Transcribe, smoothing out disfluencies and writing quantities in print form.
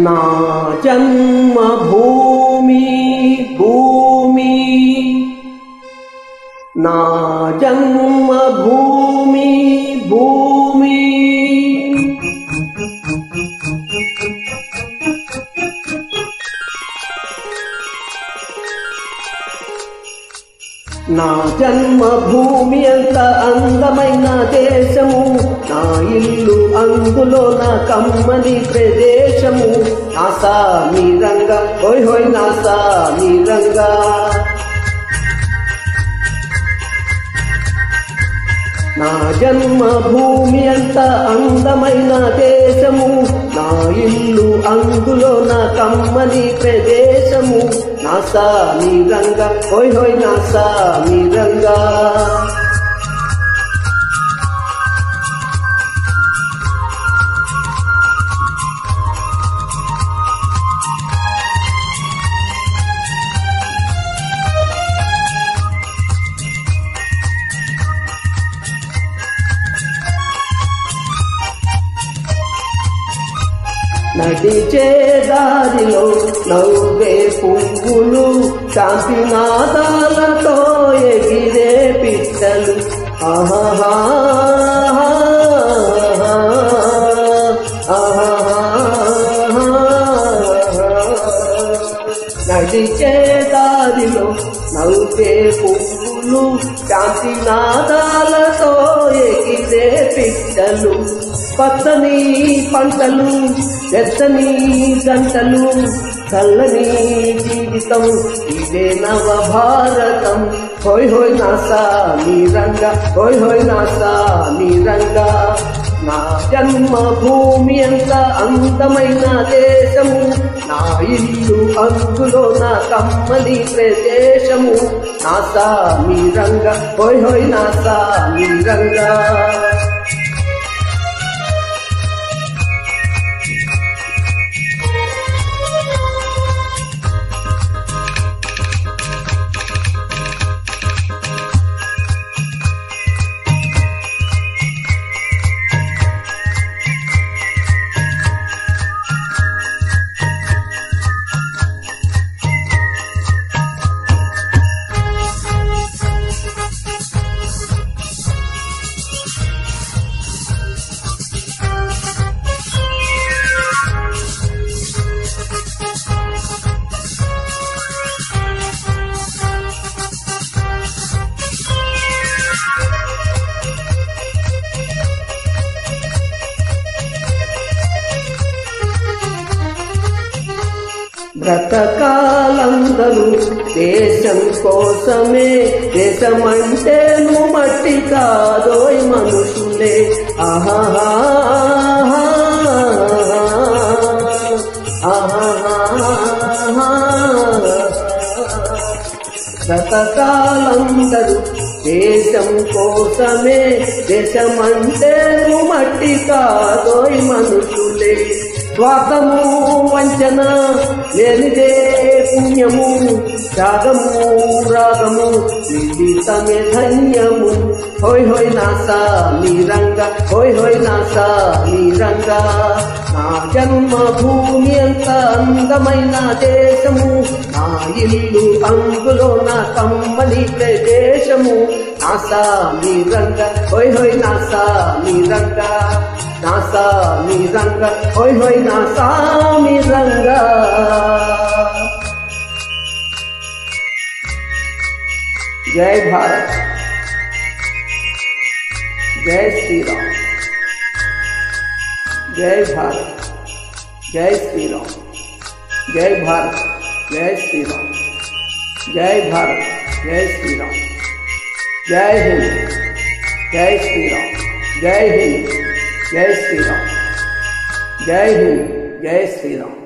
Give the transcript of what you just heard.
నా జన్మభూమి భూమి, నా జన్మభూమి భూమి, నా జన్మభూమి అంత అందమైన దేశము, నా ఇల్లు అందులో నా కమ్మని ప్రదేశము, నా సామిరంగా హోయ్ హోయ్ నా సామిరంగా. నా జన్మభూమి అంత అందమైన దేశము, నా ఇల్లు అందులో నా కమ్మని ప్రదేశము, నా సామిరంగా హోయ్ హోయ్ నా సామిరంగా. నడిచే దారిలో నవ్వే పువ్వులు, శాంతి నాదాలతో ఎగిరే పిట్టలు, ఆహా నడిచే దారిలో నవ్వే పువ్వులు, శాంతి నాదాలతో ఎగిరే పిట్టలు, పచ్చని పంటలు ఎత్తని గంటలు, చల్లని జీవితం ఇదే నవ భారతం. హోయ్ హోయ్ నా సామిరంగా హోయ్ హోయ్ నా సామిరంగా. నా జన్మభూమి అంత అందమైన దేశము, నా ఇల్లు అందులో నా కమ్మని ప్రదేశము, నా సామిరంగా హోయ్ హోయ్ నా సామిరంగా. బ్రతకాలందరూ దేశం కోసమే, దేశమంటే నువ్వు మట్టి కాదోయ్ మనుషులే, ఆహా బ్రతకాలందరూ దేశం కోసమే, దేశమంటే నువ్వు మట్టి కాదోయ్ మనుషులే, స్వార్థము వంచన లేనిదే పుణ్యము, త్యాగము రాగము జీవితమే ధన్యము. హోయ్ హోయ్ నా సామిరంగా హోయ్ హోయ్ నా సామిరంగా. నా జన్మభూమి అంత అందమైన దేశము, నా ఇల్లు అందులో నా కమ్మని ప్రదేశము, నా సామిరంగా హోయ్ హోయ్ నా సామిరంగా. నా సామిరంగా హోయ్ హోయ్ నా సామిరంగా. జై భారత్, జై శ్రీరామ్, జై భారత్, జై శ్రీరామ్, జై భారత్, జై శ్రీరామ్, జై భారత్, జై శ్రీరామ్, జై హింద్, జై శ్రీరామ్, జై హింద్, జై శ్రీరామ్, జై హింద్, జై శ్రీరామ్.